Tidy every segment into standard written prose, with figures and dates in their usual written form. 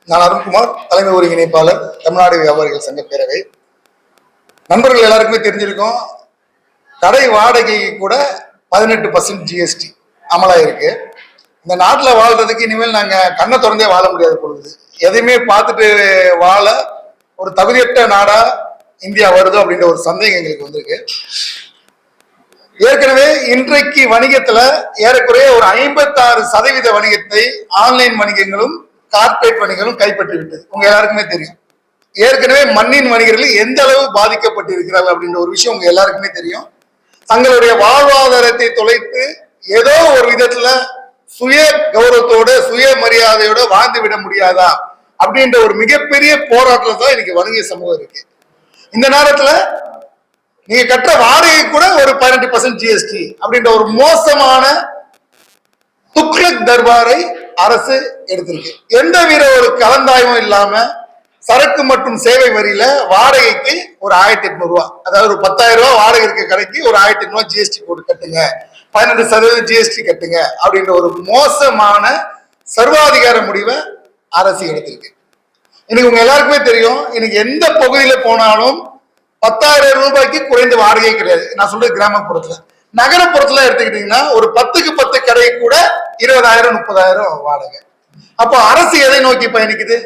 நான் அருண்குமார், தலைமை ஒருங்கிணைப்பாளர், தமிழ்நாடு வியாபாரிகள் சங்க பேரவை. நண்பர்கள் எல்லாருக்குமே தெரிஞ்சிருக்கும், கடை வாடகை கூட 18% ஜிஎஸ்டி அமலா இருக்கு. இந்த நாட்டில் வாழ்றதுக்கு இனிமேல் நாங்க கண்ணை திறந்தே வாழ முடியாது பொழுது, எதையுமே பார்த்துட்டு வாழ ஒரு தகுதியற்ற நாடா இந்தியா வருது அப்படின்ற ஒரு சந்தேகம் எங்களுக்கு வந்திருக்கு. ஏற்கனவே இன்றைக்கு வணிகத்துல ஏறக்குறைய ஒரு 56% வணிகத்தை ஆன்லைன் வணிகங்களும் கார்பரேட் வணிகங்களும் கைப்பற்றி விட்டது. உங்க எல்லாருக்குமே தெரியும். ஏற்கனவே மண்ணின் வணிகர்கள் எந்த அளவு பாதிக்கப்பட்டு இருக்கிறார்கள் அப்படின்ற ஒரு விஷயம் உங்க எல்லாருக்குமே தெரியும். தங்களுடைய வாழ்வாதாரத்தை தொலைத்து ஏதோ ஒரு விதத்துல சுய கௌரவத்தோட சுய மரியாதையோட வாழ்ந்து விட முடியாதா அப்படின்ற ஒரு மிகப்பெரிய போராட்டத்துல தான் இன்னைக்கு வணிக சமூகம் இருக்கு. இந்த நேரத்துல நீங்க கட்டுற வாடகை கூட ஒரு 18% ஜிஎஸ்டி அப்படின்ற ஒரு மோசமான துக்ளக் தர்பாரை அரசு எடுத்திருக்கு. எந்தவித ஒரு கலந்தாய்வும் இல்லாம சரக்கு மற்றும் சேவை வரியில வாடகைக்கு ஒரு 1800 ரூபாய், அதாவது ஒரு 10,000 ரூபாய் வாடகை இருக்க கடைக்கு ஒரு 1800 ரூபாய் ஜிஎஸ்டி போட்டு கட்டுங்க, 12% ஜிஎஸ்டி கட்டுங்க அப்படின்ற ஒரு மோசமான சர்வாதிகார முடிவை அரசு எடுத்திருக்கு. இன்னைக்கு உங்க எல்லாருக்குமே தெரியும், இன்னைக்கு எந்த பகுதியில போனாலும் 10,000 ரூபாய்க்கு குறைந்த வாடகை கிடையாது. நான் சொல்றது கிராமப்புறத்துல. நகரப்புறத்துல எடுத்துக்கிட்டீங்கன்னா ஒரு 10க்கு 10 கடை கூட 20,000 30,000 வாடகை. அப்போ அரசு எதை நோக்கி பயணிக்குது?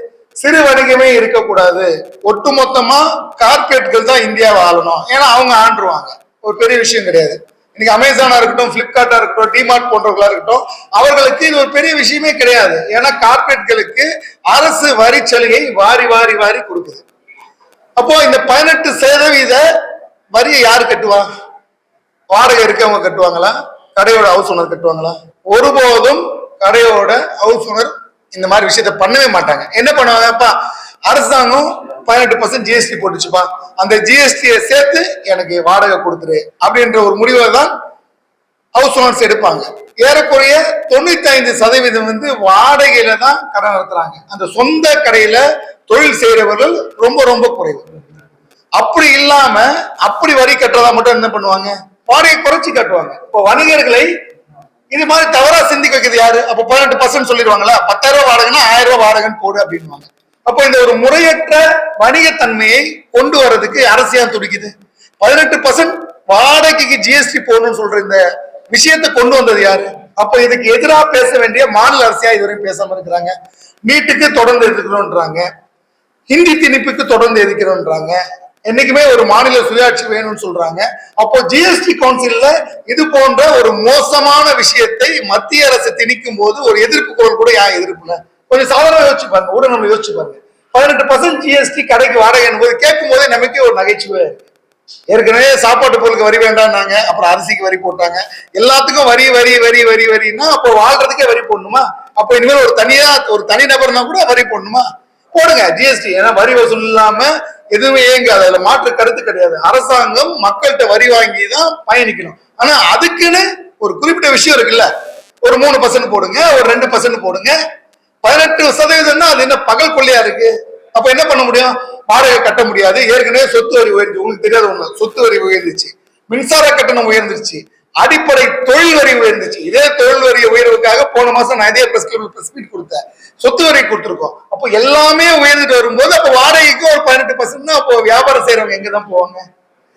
சிறு வணிகமே இருக்கக்கூடாது, ஒட்டுமொத்தமா கார்பரேட்கள் தான் இந்தியாவை ஆளணும், ஏன்னா அவங்க ஆண்டுருவாங்க. ஒரு பெரிய விஷயம் கிடையாது. இன்னைக்கு அமேசானா இருக்கட்டும், பிளிப்கார்ட்டா இருக்கட்டும், டிமார்ட் போன்றவர்களா இருக்கட்டும், அவர்களுக்கு இது ஒரு பெரிய விஷயமே கிடையாது. ஏன்னா கார்பரேட்களுக்கு அரசு வரி சலுகை வாரி வாரி வாரி கொடுக்குது. அப்போ இந்த 18% வரியை யாரு கட்டுவா? வாடகை இருக்கவங்க கட்டுவாங்களா? கடையோட ஹவுஸ் ஓனர் கட்டுவாங்களா? ஒருபோதும் கடையோட ஹவுஸ் ஓனர் இந்த மாதிரி விஷயத்த பண்ணவே மாட்டாங்க. என்ன பண்ணுவாங்கப்பா, அரசாங்கம் 18% ஜிஎஸ்டி போட்டுச்சுப்பா, அந்த ஜிஎஸ்டியை சேர்த்து எனக்கு வாடகை கொடுத்துரு அப்படின்ற ஒரு முடிவை தான் ஹவுஸ் ஓனர்ஸ் எடுப்பாங்க. ஏறக்குறைய 95% வாடகையில தான் கடை நடத்துறாங்க. அந்த சொந்த கடையில தொழில் செய்யறவர்கள் ரொம்ப ரொம்ப குறைவு. அப்படி இல்லாம அப்படி வரி கட்டுறதா மட்டும் என்ன பண்ணுவாங்க, வாடகை குறைச்சி கட்டுவாங்க. இப்போ வணிகர்களை இது மாதிரி தவறா சிந்திக்க வைக்கிறது யாரு? அப்போ 18% சொல்லிடுவாங்களா, 10,000 ரூபாய் வாடகைன்னா 1000 ரூபாய் வாடகைன்னு போடு அப்படின்வாங்க. அப்போ இந்த ஒரு முறையற்ற வணிகத்தன்மையை கொண்டு வர்றதுக்கு அரசியல் துடிக்குது. 18% வாடகைக்கு ஜிஎஸ்டி போடணும்னு சொல்ற இந்த விஷயத்தை கொண்டு வந்தது யாரு? அப்ப இதுக்கு எதிராக பேச வேண்டிய மாநில அரசியா இதுவரையும் பேசாம இருக்கிறாங்க. நீட்டுக்கு தொடர்ந்து எதிர்க்கணும்ன்றாங்க, ஹிந்தி திணிப்புக்கு தொடர்ந்து எதிர்க்கிறோம்ன்றாங்க, என்னைக்குமே ஒரு மாநில சுயாட்சி வேணும்னு சொல்றாங்க. அப்போ ஜிஎஸ்டி கவுன்சில்ல இது போன்ற ஒரு மோசமான விஷயத்தை மத்திய அரசு திணிக்கும் போது ஒரு எதிர்ப்பு குரல் கூட யார் எதிர்ப்புல? கொஞ்சம் சாதாரண யோசிச்சு பாருங்க, ஊடகம் யோசிச்சு பாருங்க. 18% ஜிஎஸ்டி கடைக்கு வாடகை என்பது கேட்கும் போதே நமக்கே ஒரு நகைச்சுவை இருக்கு. ஏற்கனவே சாப்பாட்டு பொருளுக்கு வரி வேண்டாம்னாங்க, அப்புறம் அரிசிக்கு வரி போட்டாங்க, எல்லாத்துக்கும் வரி வரி வரி வரி வரின்னா அப்போ வாழ்றதுக்கே வரி போடணுமா? அப்போ இனிமேல் ஒரு தனிநபர்னா கூட வரி போடணுமா? போடுங்க ஜிஎஸ்டி. ஏன்னா வரி வசூல் இல்லாம எதுவுமே இயங்காது, அதுல மாற்று கருத்து கிடையாது. அரசாங்கம் மக்கள்கிட்ட வரி வாங்கி தான் பயணிக்கணும். ஆனா அதுக்குன்னு ஒரு குறிப்பிட்ட விஷயம் இருக்குல்ல, ஒரு 3% போடுங்க, ஒரு 2% போடுங்க. 18% அது என்ன பகல் கொள்ளையா இருக்கு? அப்ப என்ன பண்ண முடியும்? வாடகை கட்ட முடியாது. ஏற்கனவே சொத்து வரி உயர்ந்து, உங்களுக்கு தெரியாத ஒண்ணு, சொத்து வரி உயர்ந்துச்சு, மின்சார கட்டணம் உயர்ந்துருச்சு, அடிப்படை தொழில் வரி உயர்ந்துச்சு. இதே தொழில் வரி உயர்வுக்காக போன மாசம் நான் இதே பிரஸ் மீட் கொடுத்தேன், சொத்து வரி கொடுத்துருக்கோம். அப்போ எல்லாமே உயர்ந்துட்டு வரும்போது அப்போ வாடகைக்கு ஒரு 18% அப்போ வியாபாரம் செய்யறவங்க எங்கதான் போவாங்க?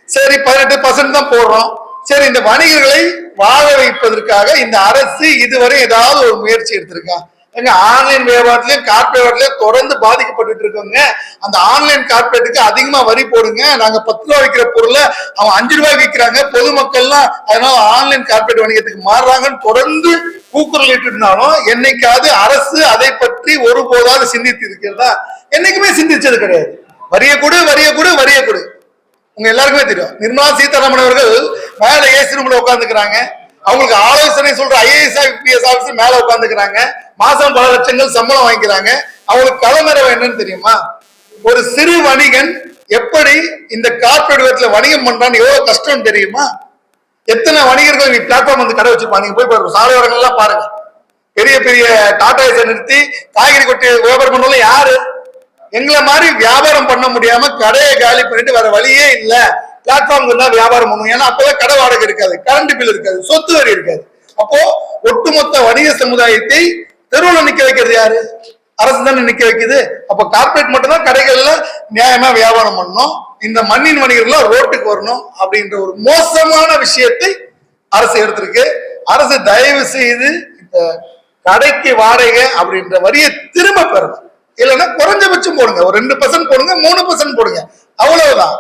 சரி 18% தான் போடுறோம். சரி, இந்த வணிகர்களை வாழ வைப்பதற்காக இந்த அரசு இதுவரை ஏதாவது ஒரு முயற்சி எடுத்திருக்கா? எங்க ஆன்லைன் வியாபாரத்திலயும் கார்பரேட்லயும் தொடர்ந்து பாதிக்கப்பட்டு இருக்கோங்க. அந்த ஆன்லைன் கார்பரேட்டுக்கு அதிகமா வரி போடுங்க, நாங்க 10 ரூபாய் விற்கிற பொருளை அவங்க 5 ரூபாய் விற்கிறாங்க, பொதுமக்கள்லாம் அதனால ஆன்லைன் கார்பரேட் வணிகத்துக்கு மாறுறாங்கன்னு தொடர்ந்து கூக்குரல் இட்டுனாலும் என்னைக்காவது அரசு அதை பற்றி ஒருபோதாவது சிந்தித்து இருக்கிறதா? என்னைக்குமே சிந்திச்சது கிடையாது. வரிய கொடு வரிய கொடு வரிய கொடு. உங்க எல்லாருக்குமே தெரியும், நிர்மலா சீதாராமன் அவர்கள் மேல ஏசி ரூம்ல உட்காந்துக்கிறாங்க, அவங்களுக்கு ஆலோசனை சொல்ற ஐஏஎஸ் ஐபிஎஸ் ஆபீசர் மேல உட்காந்துக்கிறாங்க, மாசம் பல லட்சங்கள் சம்பளம் வாங்கிக்கிறாங்க. அவங்களுக்கு தலைமறைவு என்னன்னு தெரியுமா? ஒரு சிறு வணிகன் எப்படி இந்த கார்பரேட் வணிகம் பண்றான்னு எவ்வளவு கஷ்டம் தெரியுமா? எத்தனை வணிகர்கள் நீ பிளாட்ஃபார்ம் வந்து கடை வச்சிருப்பாங்க, போய் பாருங்க, சாலையோரங்கள் எல்லாம் பாருங்க, பெரிய பெரிய டாடாஸை நிறுத்தி காய்கறி கொட்டி வியாபாரம் பண்றவங்க யாரு? எங்களை மாதிரி வியாபாரம் பண்ண முடியாம கடையை காலி பண்ணிட்டு வேற வழியே இல்ல, பிளாட்ஃபார்ம் தான் வியாபாரம் பண்ணுவோம். ஏன்னா அப்பதான் கடை வாடகை இருக்காது, கரண்ட் பில் இருக்காது, சொத்து வரி இருக்காது. அப்போ ஒட்டுமொத்த வணிக சமுதாயத்தை தெருவில் நிக்க வைக்கிறது யாரு? அரசு தானே நிக்க வைக்குது. அப்ப கார்பரேட் மட்டும் தான் கடைகள்ல நியாயமா வியாபாரம் பண்ணணும், இந்த மண்ணின் வணிகர்கள் ரோட்டுக்கு வரணும் அப்படின்ற ஒரு மோசமான விஷயத்தை அரசு எடுத்திருக்கு. அரசு தயவு செய்து இந்த கடைக்கு வாடகை அப்படின்ற வரியை திரும்ப பெறணும். இல்லைன்னா குறைஞ்சபட்சம் போடுங்க, ஒரு 2% போடுங்க, 3% போடுங்க, அவ்வளவுதான்.